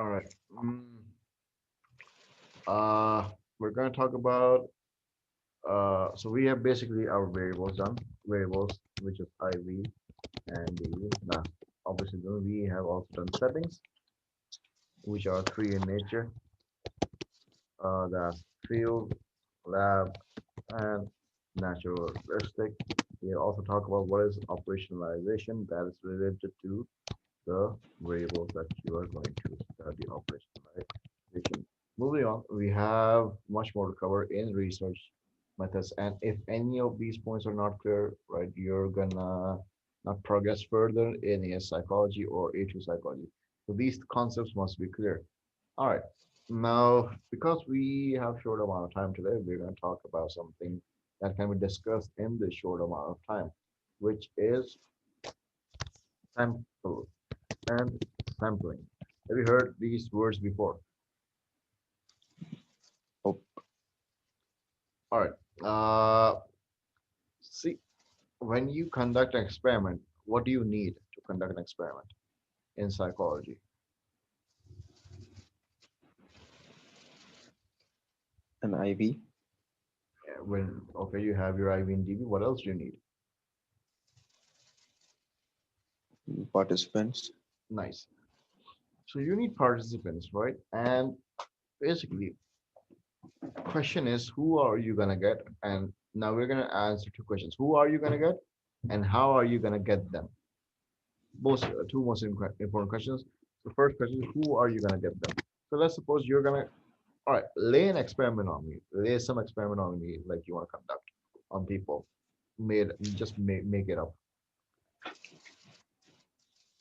All right. Uh, we're gonna talk about so we have basically our variables done. Variables, which is IV and DV. Now, obviously, then we have also done settings, which are three in nature. That's field, lab, and naturalistic. We also talk about what is operationalization that is related to the variables that you are going to study operationalization. Moving on, we have much more to cover in research methods. And if any of these points are not clear, right, you're gonna not progress further in a psychology or A2 psychology. So these concepts must be clear. All right. Now, because we have short amount of time today, we're going to talk about something that can be discussed in this short amount of time, which is sample and sampling. Have you heard these words before? Oh, All right. See, when you conduct an experiment, what do you need to conduct an experiment in psychology? an IV, When okay, you have your IV and DB, what else do you need? participants. Nice. So you need participants, right? And basically, question is, who are you gonna get? And now we're gonna answer two questions: who are you gonna get, and how are you gonna get them? Both two most important questions. The first question is, who are you gonna get them? So let's suppose you're gonna, all right, lay an experiment on me. Lay some experiment on me, like you want to conduct on people. Made just make it up.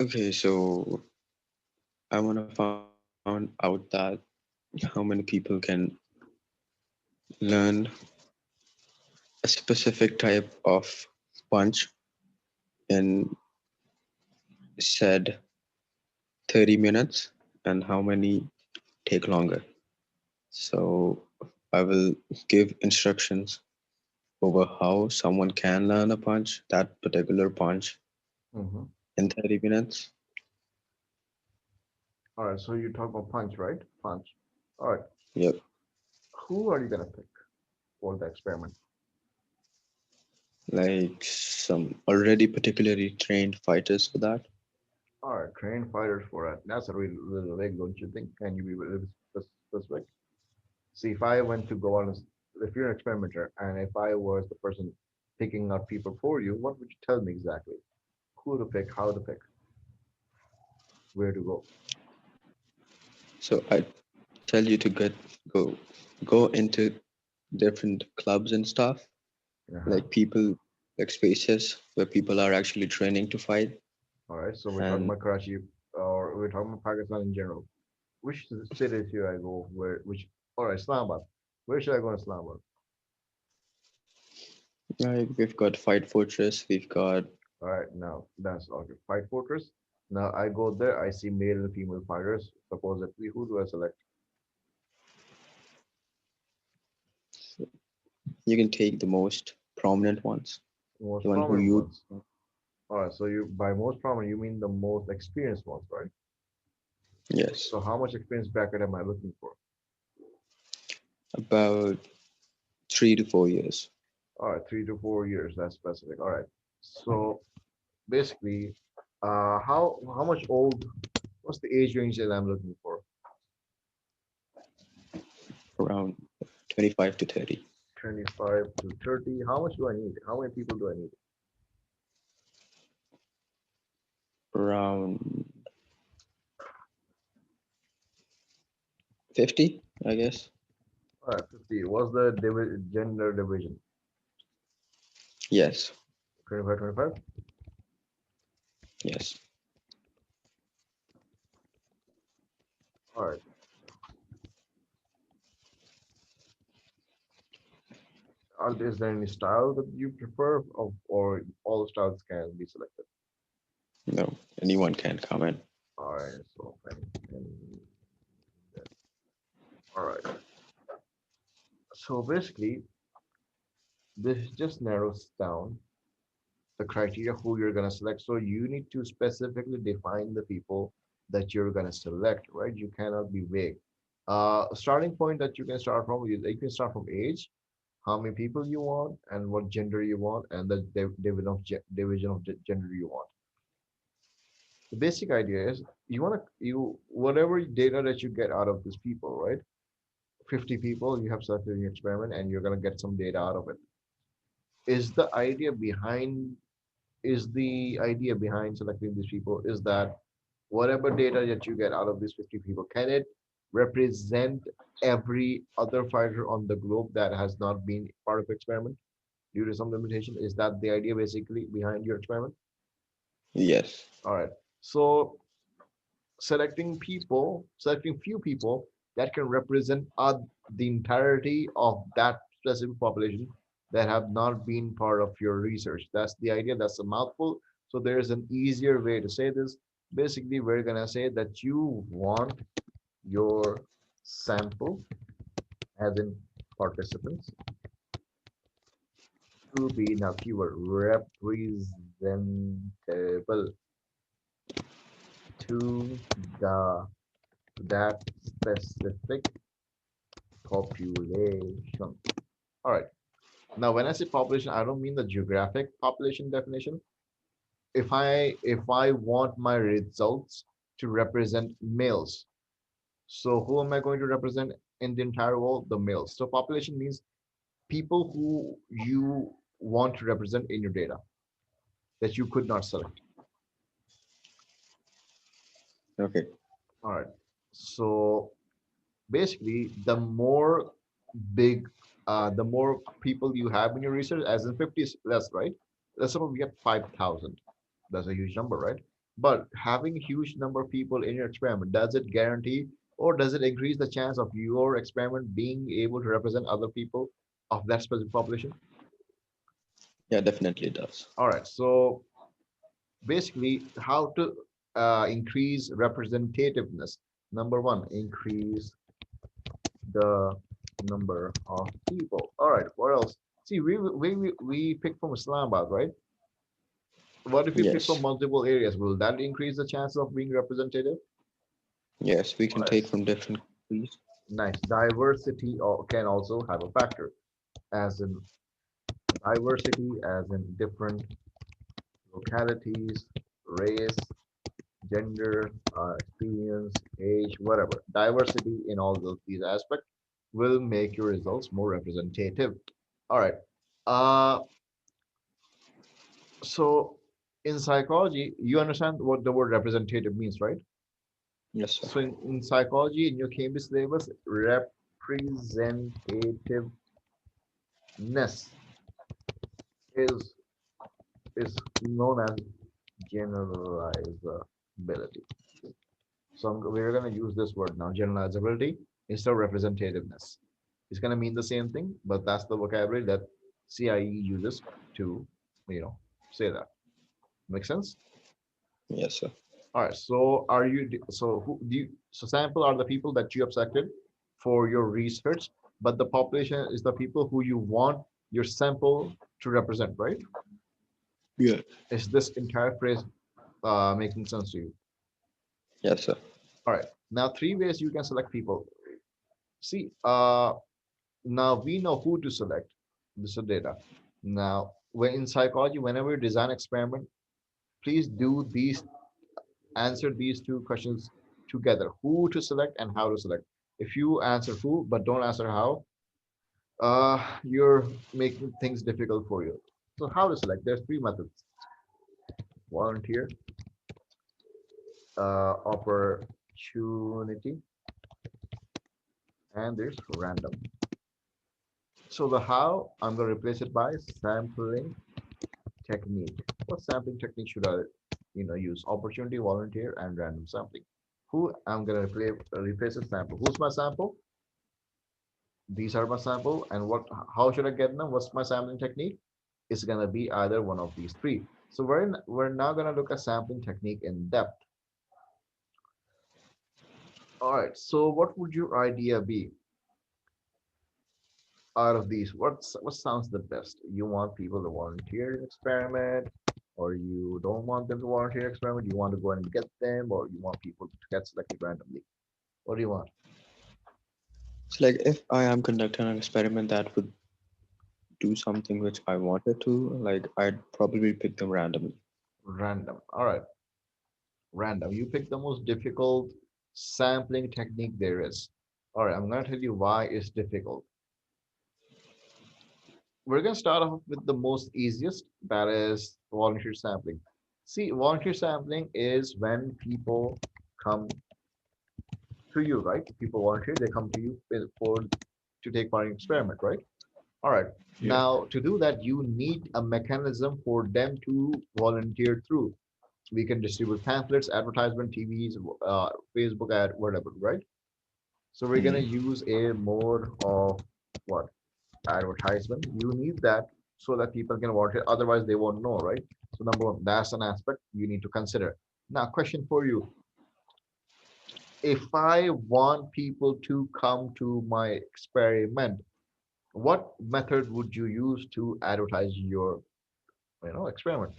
Okay, so I want to find out that how many people can learn a specific type of punch in said 30 minutes and how many take longer. So I will give instructions over how someone can learn a punch, that particular punch, Hmm. in 30 minutes. All right, so you talk about punch, right? Punch. All right, Yep. who are you gonna pick for the experiment? Like some already particularly trained fighters for that. All right, trained fighters for that. That's a really little vague, don't you think? Can you be a little specific? See, if I went to go on, if you're an experimenter, and if I was the person picking out people for you, what would you tell me exactly? Who to pick, how to pick, where to go? So I tell you to go go into different clubs and stuff, Uh-huh. like people like spaces where people are actually training to fight. All right, so we're talking And about Karachi, or we're talking about Pakistan in general. Which city should I go? Where? Which? All right, Islamabad. Where should I go in Islamabad? like we've got Fight Fortress, we've got All right, now that's okay. Fight Fortress. Now I go there. I see male and female fighters. Supposedly, who do I select? you can take the most prominent ones, Most the one who prominent you ones. All right, so you by most prominent you mean the most experienced ones, right? yes, So how much experience bracket am I looking for? about 3 to 4 years. All right, 3 to 4 years. That's specific. All right. So basically, how much old? What's the age range that I'm looking for? Around 25 to 30. 25 to 30. How much do I need? How many people do I need? Around 50, I guess. All right, 50. What's the gender division? Yes, 25, 25. yes. All right. Is there any style that you prefer, or all styles can be selected? No, anyone can come in. All right. So, all right. So basically, this just narrows down the criteria who you're gonna select. So you need to specifically define the people that you're going to select, right? You cannot be vague. Starting point that you can start from, you can start from age, how many people you want, and what gender you want, and the division of gender you want. The basic idea is you want to you whatever data that you get out of these people, right? 50 people you have selected in your experiment, and you're going to get some data out of it. Is the idea behind is the idea behind selecting these people is that whatever data that you get out of these 50 people, can it represent every other fighter on the globe that has not been part of the experiment due to some limitation? Is that the idea basically behind your experiment? Yes. All right. So selecting few people that can represent the entirety of that specific population that have not been part of your research. That's the idea. That's a mouthful. So there's an easier way to say this. Basically, we're gonna say that you want your sample, as in participants, to be now keyword representable to the that specific population. All right. Now, when I say population, I don't mean the geographic population definition. If I want my results to represent males, so who am I going to represent in the entire world? The males. So population means people who you want to represent in your data that you could not select. Okay. All right. So basically, the more people you have in your research, as in 50 is less, right? Let's suppose we get 5,000. That's a huge number, right? But having a huge number of people in your experiment, does it guarantee or does it increase the chance of your experiment being able to represent other people of that specific population? Yeah, definitely it does. All right. So basically, how to increase representativeness? Number one, increase the number of people. All right, what else? See, we pick from Islamabad, right? What if we pick from Yes. multiple areas? Will that increase the chance of being representative? Yes, we All can right, take from different countries. nice. Diversity can also have a factor, as in diversity, as in different localities, race, gender, experience, age, whatever. Diversity in all these aspects will make your results more representative. All right. Uh, So in psychology, you understand what the word representative means, right? Yes, sir. So in psychology, in your Cambridge syllabus, representativeness is is known as generalizability. So we're going to use this word now, generalizability, instead of representativeness. It's going to mean the same thing, but that's the vocabulary that CIE uses to, you know, say that. Make sense? Yes, sir. All right. So are you, so who do you, so sample are the people that you have selected for your research, but the population is the people who you want your sample to represent, right? Yeah. Is this entire phrase making sense to you? Yes, sir. All right. Now, three ways you can select people. See, now we know who to select. This is data. Now, when in psychology, whenever you design experiment, please do these answer these two questions together: who to select and how to select. If you answer who but don't answer how, you're making things difficult for you. So how to select? There's three methods: volunteer, opportunity, and there's random. So the how, I'm going to replace it by sampling technique. What sampling technique should I use? Opportunity, volunteer, and random sampling. Who, I'm going to replace a sample. Who's my sample? These are my sample. And how should I get them? What's my sampling technique? It's going to be either one of these three. So we're now going to look at sampling technique in depth. All right, so what would your idea be out of these? What sounds the best? You want people to volunteer in experiment, or you don't want them to volunteer experiment, you want to go and get them, or you want people to get selected randomly. What do you want? It's like if I am conducting an experiment that would do something which I wanted to, like I'd probably pick them randomly. Random. All right, random. You pick the most difficult sampling technique there is. All right, I'm going to tell you why it's difficult. We're going to start off with the most easiest, that is volunteer sampling. See, volunteer sampling is when people come to you, right? People volunteer, they come to you for to take part in experiment, right? All right. Yeah. Now, to do that, you need a mechanism for them to volunteer through. We can distribute pamphlets, advertisement, TVs, Facebook ad, whatever, right? So we're gonna Hmm. use a mode of what? Advertisement. You need that so that people can volunteer. Otherwise, they won't know, right? So number one, that's an aspect you need to consider. Now, question for you: if I want people to come to my experiment, what method would you use to advertise your, experiment?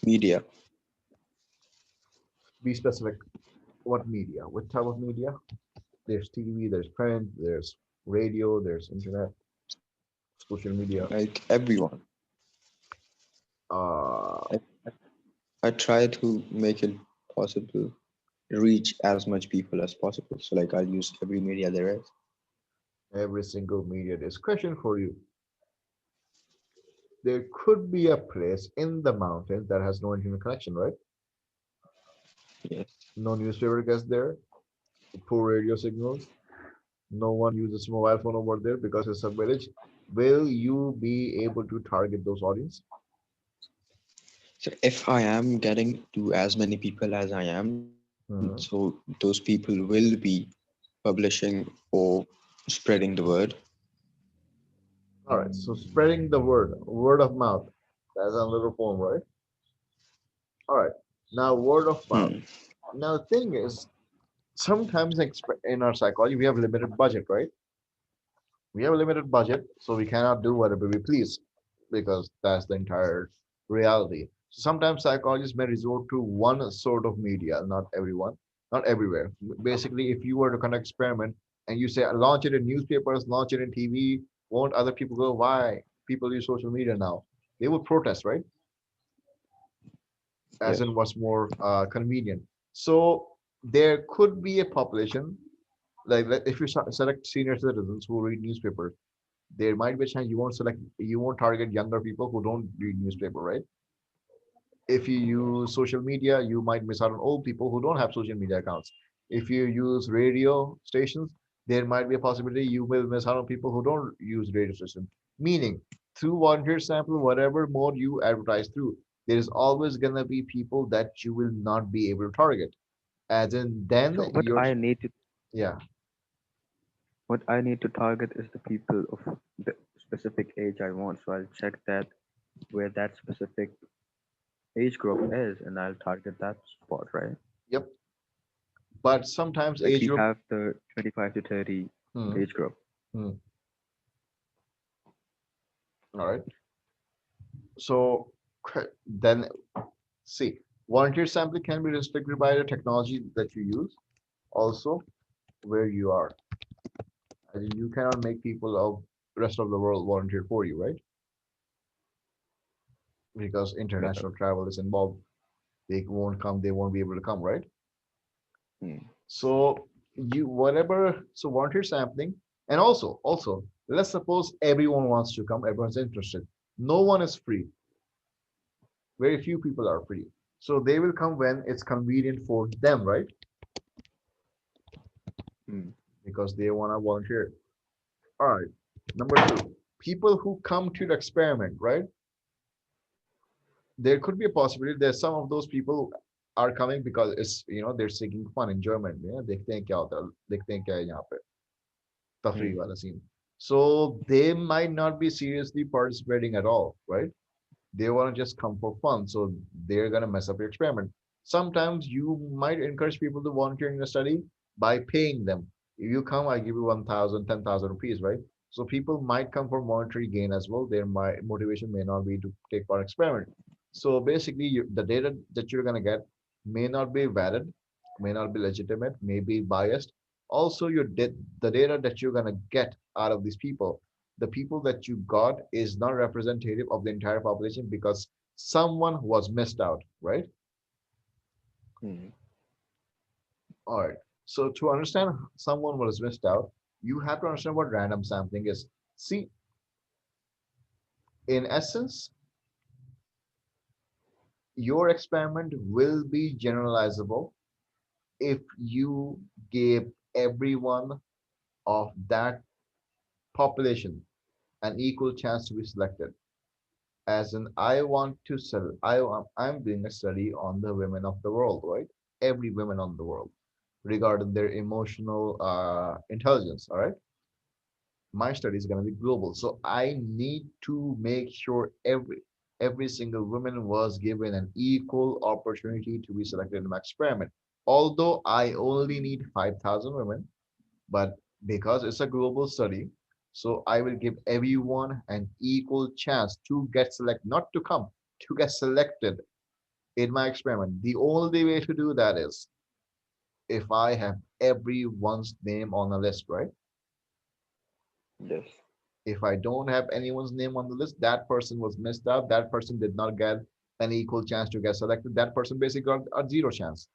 Media. Be specific. What media? What type of media? There's TV, there's print, there's radio, there's internet, social media. Like everyone. Uh, I, I try to make it possible reach as much people as possible. So like I'll use every media there is. every single media. This question for you: there could be a place in the mountains that has no internet connection, right? Yes. No newspaper gets there, poor radio signals, no one uses mobile phone over there because it's a village. Will you be able to target those audience? So if I am getting to as many people as I am, so Mhm. those people will be publishing or spreading the word. All right, so spreading the word of mouth. That's another form, right? All right, now word of mouth. Hmm. Now the thing is, sometimes in our psychology we have limited budget, right? We have a limited budget, so we cannot do whatever we please because that's the entire reality. Sometimes psychologists may resort to one sort of media, not everyone, not everywhere. Basically, if you were to conduct experiment and you say launch it in newspapers, launch it in TV, won't other people go, why people use social media now? They would protest, right? As Yes. in what's more convenient. So there could be a population like if you select senior citizens who read newspapers, there might be a chance you won't target younger people who don't read newspaper, right? If you use social media, you might miss out on old people who don't have social media accounts. If you use radio stations, there might be a possibility you will miss out on people who don't use radio stations. Meaning, through volunteer sample, whatever mode you advertise through, there is always gonna be people that you will not be able to target. As in, then So you're yeah. what I need to target is the people of the specific age I want. So I'll check that where that specific age group is, and I'll target that spot, right? Yep. But sometimes Like age we group. have the 25 to 30 Hmm, age group. hmm, all right. So then see, volunteer sampling can be restricted by the technology that you use, also where you are. As in, you cannot make people of rest of the world volunteer for you, right? Because Got international travel is involved. They won't come, they won't be able to come, right? hmm. So so volunteer sampling, and also, let's suppose everyone wants to come, everyone's interested. No one is free. Very few people are free. So they will come when it's convenient for them, right? Hmm. Because they want to volunteer. All right. Number two, people who come to the experiment, right? There could be a possibility that some of those people are coming because they're seeking fun, enjoyment. Yeah, देखते हैं क्या होता है, देखते हैं क्या है यहाँ पे, तफरीह Hmm. वाला scene. So they might not be seriously participating at all, right? They want to just come for fun, so they're gonna mess up your experiment. Sometimes you might encourage people to volunteer in a study by paying them. If you come, I give you 1,000, 10,000 rupees, right? So people might come for monetary gain as well. Their motivation may not be to take part in experiment. So basically, the data that you're gonna get may not be valid, may not be legitimate, may be biased. Also, the data that you're gonna get out of these people, the people that you got is not representative of the entire population because someone was missed out, right? Hmm. All right. So to understand someone was missed out, you have to understand what random sampling is. See, in essence, your experiment will be generalizable if you gave everyone of that population an equal chance to be selected. As in, I want to sell, I'm doing a study on the women of the world, right? Every woman on the world, regarding their emotional intelligence, all right? My study is going to be global, so I need to make sure every single woman was given an equal opportunity to be selected in my experiment, although I only need 5,000 women. But because it's a global study, so I will give everyone an equal chance to get selected, not to come, to get selected in my experiment. The only way to do that is if I have everyone's name on a list, right? Yes. If I don't have anyone's name on the list, that person was missed out. That person did not get an equal chance to get selected. That person basically got a zero chance.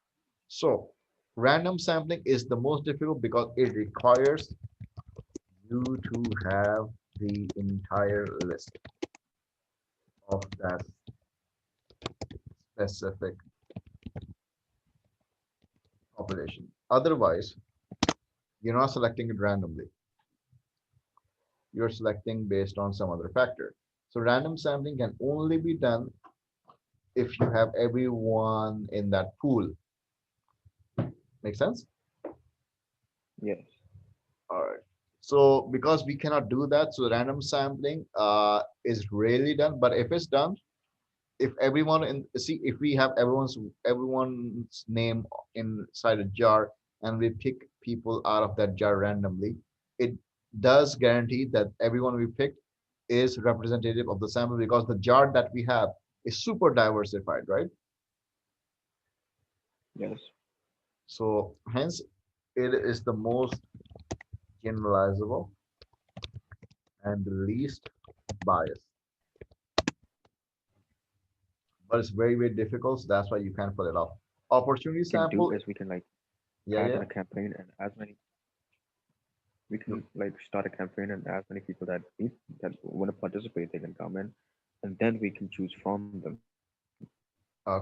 So random sampling is the most difficult because it requires you to have the entire list of that specific population. Otherwise, you're not selecting it randomly. You're selecting based on some other factor. So random sampling can only be done if you have everyone in that pool. Make sense? Yes. All right. So because we cannot do that, so random sampling is rarely done. But if it's done, if everyone in see if we have everyone's name inside a jar and we pick people out of that jar randomly, it does guarantee that everyone we picked is representative of the sample because the jar that we have is super diversified, right? Yes. So hence it is the most generalizable and the least biased. But it's very, very difficult. So that's why you can't pull it off. Opportunity We can do sample, is we can like yeah, add yeah. in a campaign and as many we No, can like start a campaign and as many people that need that want to participate they can come in and then we can choose from them.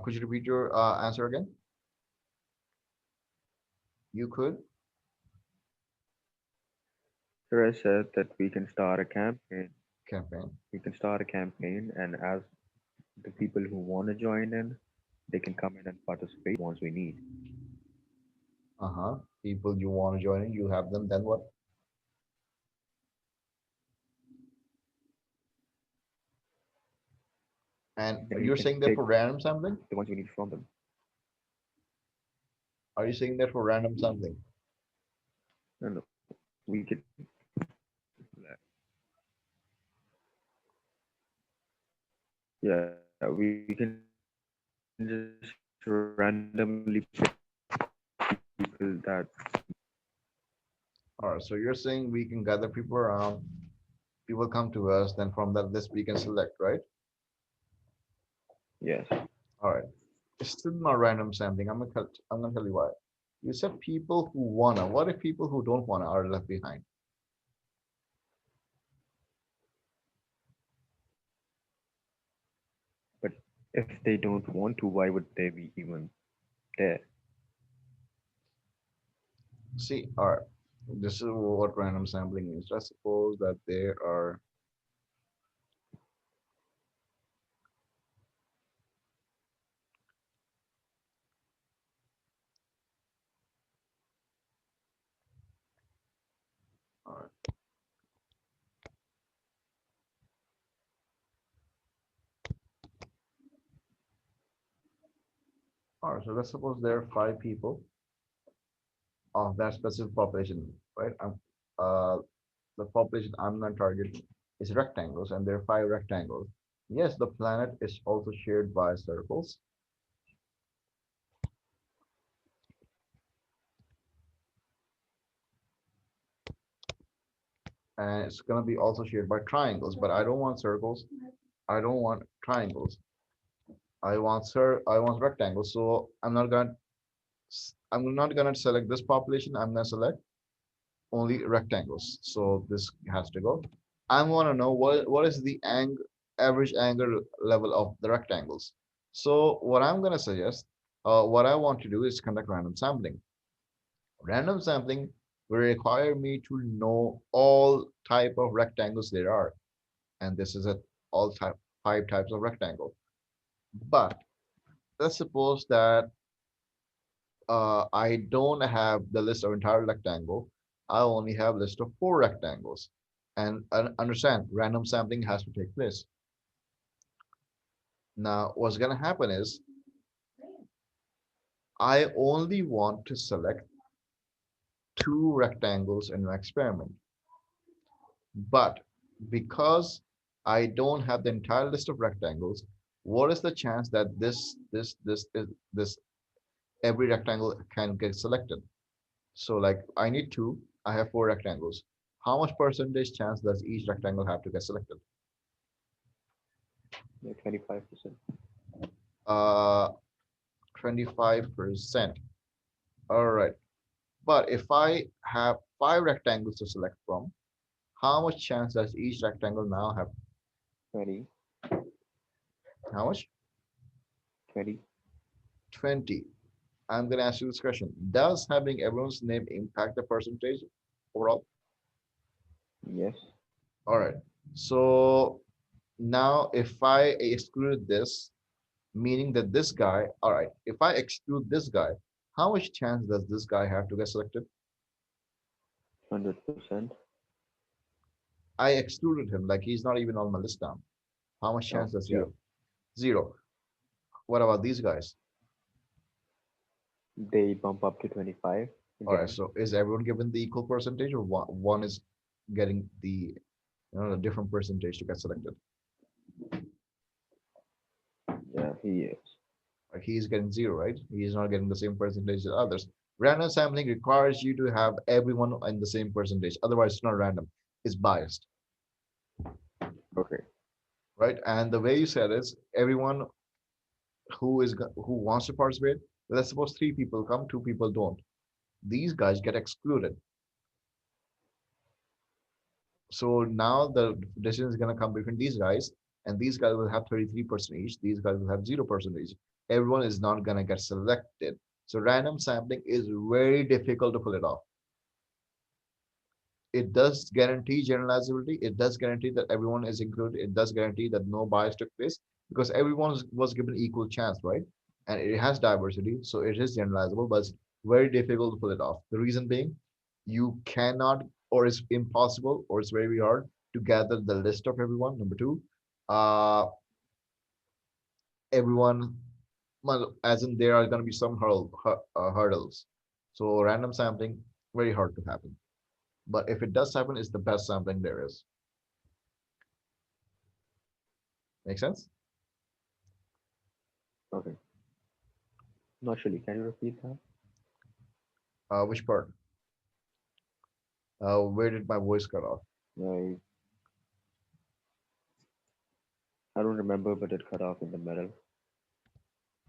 could you repeat your answer again? You could. Here I said that we can start a campaign. Campaign. We can start a campaign and as the people who want to join in, they can come in and participate once we need. Uh-huh. People you want to join in, you have them, then what? And Then we you're can saying that pick for random sampling? the ones we need from them. Are you saying that for random sampling? No, no, we could, yeah, we can just randomly pick people that All right, so you're saying we can gather people around, people come to us, then from that list we can select, right? yes, All right. It's still not random sampling. I'm gonna tell you why. You said people who wanna. What if people who don't wanna are left behind? but if they don't want to, why would they be even there? See, all right. This is what random sampling means. Let's suppose that there are, all right, all right. So let's suppose there are 5 people of that specific population, right? the population I'm going to target is rectangles, and there are five rectangles. Yes, the planet is also shared by circles, and it's going to be also shared by triangles, but I don't want circles. I don't want triangles. I want rectangles. So I'm not gonna select this population. I'm gonna select only rectangles. So this has to go. I want to know what is the average angle level of the rectangles. So what I'm gonna suggest, what I want to do is conduct random sampling. Random sampling will require me to know all type of rectangles there are, and this is at all type five types of rectangle. But let's suppose that I don't have the list of entire rectangle. I only have list of four rectangles. And understand, random sampling has to take place. Now, what's going to happen is I only want to select two rectangles in my experiment. But because I don't have the entire list of rectangles, what is the chance that this every rectangle can get selected? So like I need two, I have four rectangles. How much percentage chance does each rectangle have to get selected? Yeah, 25%. Uh, 25%. All right. But if I have five rectangles to select from, how much chance does each rectangle now have? 20, How much? 20. 20. I'm going to ask you this question. Does having everyone's name impact the percentage overall? Yes. All right. So now if I exclude this, meaning that this guy, all right, if I exclude this guy, how much chance does this guy have to get selected? 100%. I excluded him, like he's not even on my list now. How much Oh, chance does he have? zero. Zero. What about these guys? They bump up to 25 All right, again. so is everyone given the equal percentage, or one is getting the different percentage to get selected? Yeah, he is. Like he's getting zero, right? He's not getting the same percentage as others. Random sampling requires you to have everyone in the same percentage. Otherwise, it's not random. It's biased, Okay. right? And the way you said is everyone who wants to participate. Let's suppose three people come, two people don't. These guys get excluded. So now the decision is going to come between these guys, and these guys will have 33% each. These guys will have 0% each. Everyone is not going to get selected. So random sampling is very difficult to pull it off. It does guarantee generalizability. It does guarantee that everyone is included. It does guarantee that no bias took place because everyone was given equal chance, right? And it has diversity, so it is generalizable, but it's very difficult to pull it off. The reason being, you cannot, or it's impossible, or it's very hard to gather the list of everyone. Number two, uh, everyone, well, as in there are going to be some hurdles. So random sampling, very hard to happen. But if it does happen, it's the best sampling there is. Make sense? Okay. Not surely. Can you repeat that? Which part? Where did my voice cut off? I don't remember, but it cut off in the middle.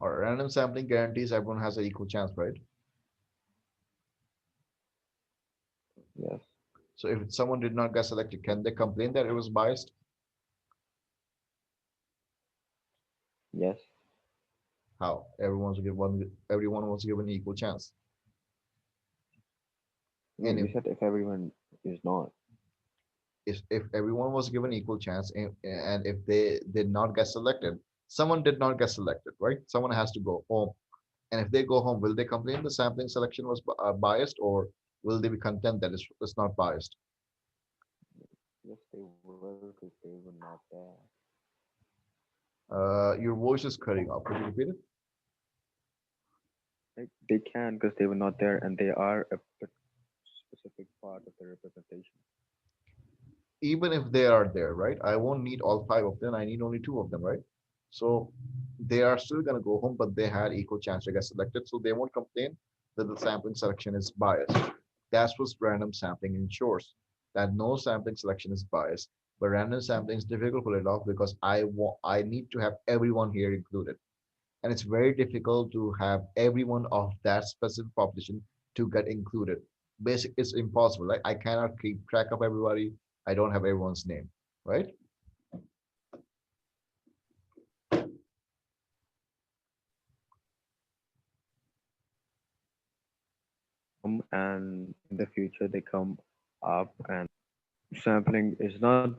Or random sampling guarantees everyone has an equal chance, right? Yes. So if someone did not get selected, can they complain that it was biased? Yes. How? Everyone was given equal chance. No, And you said if everyone is not. if everyone was given equal chance, and if they did not get selected, someone did not get selected, right? Someone has to go home. And if they go home, will they complain the sampling selection was biased, or will they be content that it's not biased? Yes, they will because they were not there. Your voice is cutting off. Could you repeat it? Like, they can because they were not there and they are a specific part of the representation. even if they are there, right? I won't need all five of them. I need only two of them, right? So they are still gonna go home, but they had equal chance to get selected, so they won't complain that the sampling selection is biased. That's what random sampling ensures, that no sampling selection is biased. But random sampling is difficult to pull it off because I need to have everyone here included, and it's very difficult to have everyone of that specific population to get included. Basic, it's impossible. Like I cannot keep track of everybody. I don't have everyone's name, right? And in the future they come up and sampling is not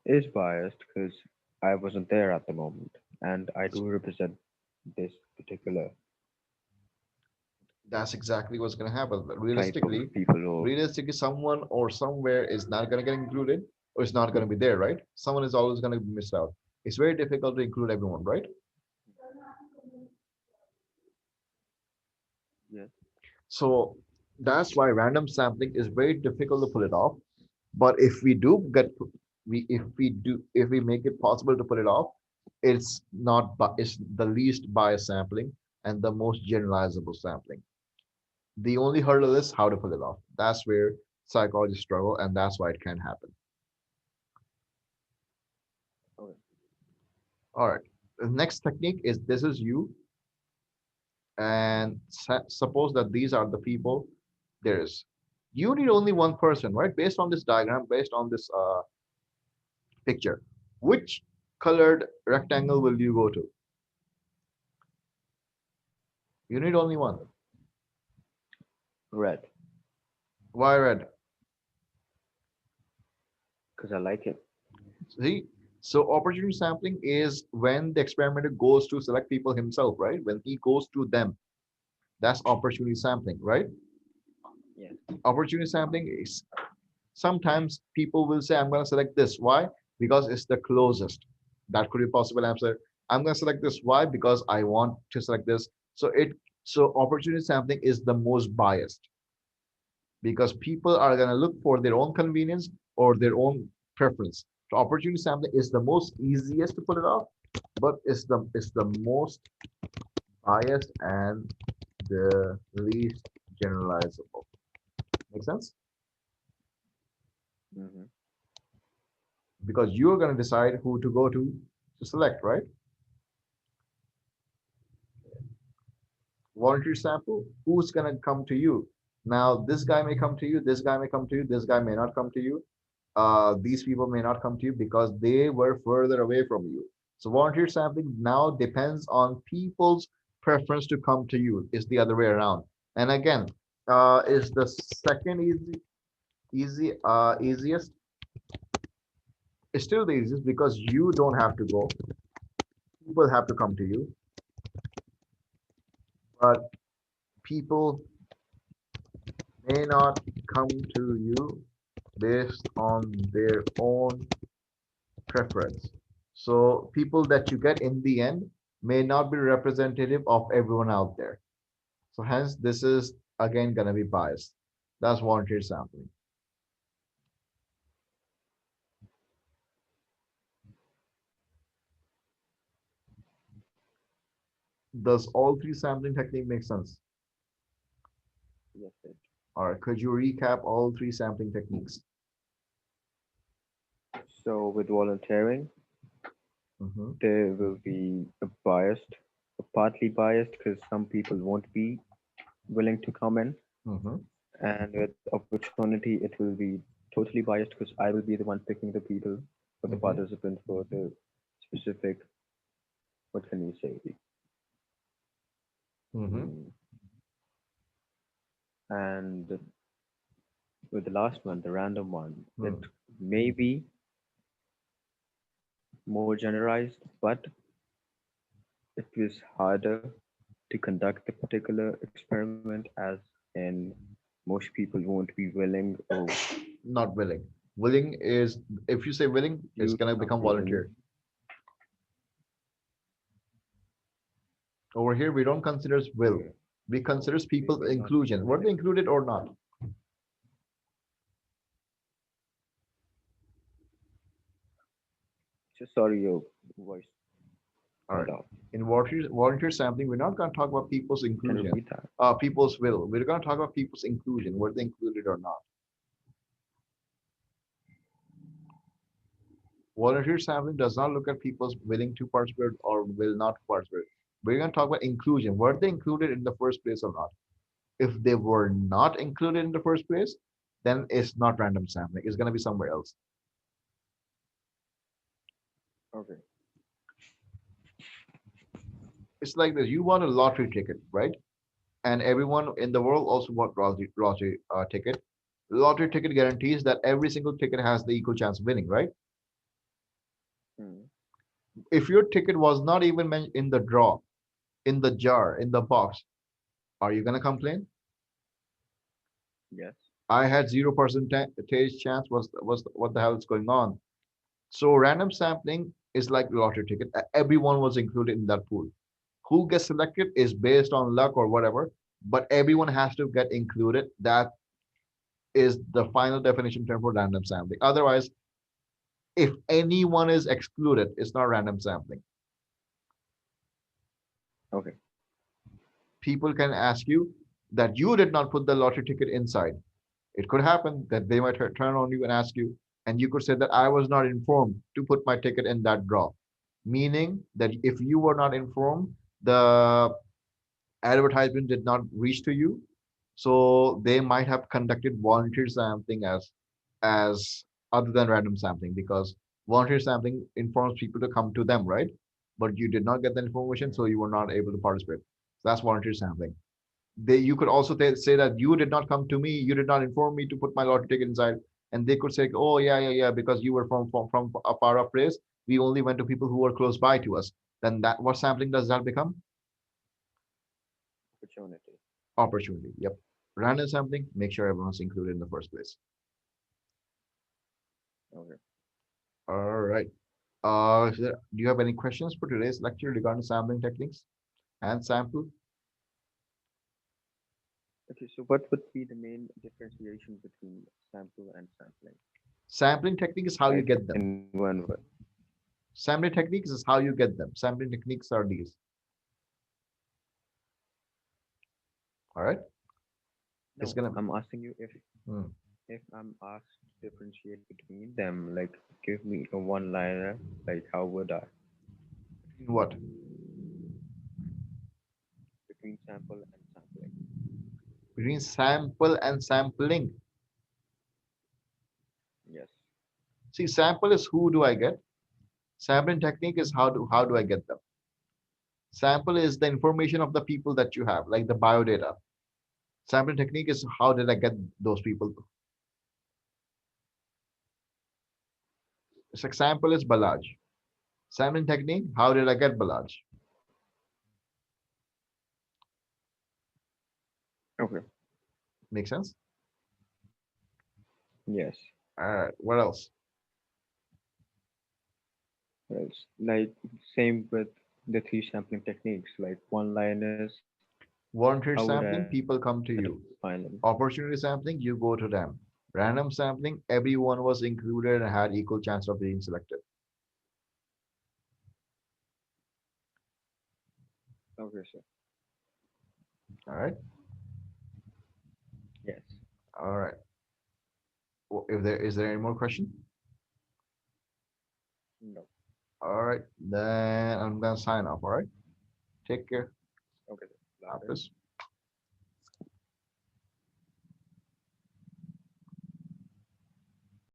is biased because I wasn't there at the moment and I do represent this particular That's exactly what's going to happen. But type of realistically, people or someone or somewhere is not going to get included or is not going to be there, right? Someone is always going to be missed out. It's very difficult to include everyone, right? yes. So that's why random sampling is very difficult to pull it off. But if we do get, if we make it possible to pull it off, it's not, but it's the least biased sampling and the most generalizable sampling. The only hurdle is how to pull it off. That's where psychologists struggle, and that's why it can happen. Okay. All right. The next technique is this is you, and suppose that these are the people. There's you need only one person, right? Based on this diagram, based on this picture, which colored rectangle will you go to? You need only one. Red Why red? because I like it. See, so opportunity sampling is when the experimenter goes to select people himself, right? When he goes to them, that's opportunity sampling, right? Yes. Opportunity sampling is sometimes people will say, I'm going to select this. Why? Because it's the closest. That could be a possible answer. I'm going to select this. Why? Because I want to select this. So opportunity sampling is the most biased because people are going to look for their own convenience or their own preference. So opportunity sampling is the most easiest to put it off, but it's the most biased and the least generalizable. Make sense? Hmm. Because you're going to decide who to go to select, right? Voluntary sample, who's going to come to you? Now, this guy may come to you, this guy may come to you, this guy may not come to you. These people may not come to you because they were further away from you. So volunteer sampling now depends on people's preference to come to you. It's the other way around. And again, is the second easiest? It's still the easiest because you don't have to go. People have to come to you, but people may not come to you based on their own preference. So people that you get in the end may not be representative of everyone out there. So hence this is again gonna be biased. That's voluntary sampling. Does all three sampling technique make sense? Yes, it. All right, could you recap all three sampling techniques? So with volunteering, Mm-hmm, there will be a biased, a partly biased because some people won't be willing to come in, mm-hmm, and with opportunity, it will be totally biased because I will be the one picking the people or the mm-hmm, participants for the specific, what can you say? mm-hmm, Mm. And with the last one, the random one, it mm. may be more generalized, but it was harder to conduct the particular experiment as in most people won't be willing or Not willing. Willing is, if you say willing, it's you gonna cannot become be willing. volunteer. Over here, we don't consider will. Okay. We consider So we people will not be inclusion. Were they willing. included or not? Sorry, your voice All cut right. off. In volunteer sampling, we're not going to talk about people's Can you inclusion, repeat that? people's will. We're going to talk about people's inclusion, were they included or not. Volunteer sampling does not look at people's willing to participate or will not participate. We're going to talk about inclusion. Were they included in the first place or not? If they were not included in the first place, then it's not random sampling. It's going to be somewhere else. Okay. It's like this. You want a lottery ticket, right? And everyone in the world also bought lottery ticket. Lottery ticket guarantees that every single ticket has the equal chance of winning, right? Hmm. If your ticket was not even in the draw, in the jar, in the box, are you gonna complain? Yes. I had 0% chance. Was what the hell is going on? So random sampling is like the lottery ticket. Everyone was included in that pool. Who gets selected is based on luck or whatever, but everyone has to get included. That is the final definition term for random sampling. Otherwise, if anyone is excluded, it's not random sampling. Okay. People can ask you that you did not put the lottery ticket inside. It could happen that they might turn on you and ask you, and you could say that I was not informed to put my ticket in that draw. Meaning that if you were not informed, the advertisement did not reach to you, so they might have conducted volunteer sampling as other than random sampling, because volunteer sampling informs people to come to them, right? But you did not get that information, Hmm. so you were not able to participate. So that's volunteer sampling. You could also say that you did not come to me, you did not inform me to put my lottery ticket inside, and they could say, oh yeah, yeah, yeah, because you were from a far off place, we only went to people who were close by to us. Then that, what sampling does that become? Opportunity. Opportunity. Yep. Random sampling, make sure everyone's included in the first place. Okay. All right. Do you have any questions for today's lecture regarding sampling techniques and sample? Okay. So, what would be the main differentiation between sample and sampling? Sampling technique is how you Like get them. in one word. Sampling techniques is how you get them. Sampling techniques are these. All right. It's No, gonna. I'm asking you Hmm. if I'm asked to differentiate between them, like give me a one-liner, like how would I What? between sample and sampling? Between sample and sampling. Yes. See, sample is who do I get? Sampling technique is how do I get them? Sample is the information of the people that you have, like the biodata. Sampling technique is how did I get those people? So example is Balaj. Sampling technique, how did I get Balaj? Okay. Make sense? Yes. All right. What else? Right. Like same with the three sampling techniques, like one-liners. How Volunteer would I sampling, people come to you. find them? Opportunity sampling, you go to them. Random sampling, everyone was included and had equal chance of being selected. Okay, sir. All right. Yes. All right. If there is there any more question? No. All right. Then I'm gonna sign off. All right. Take care. Okay. Bye. Hafiz.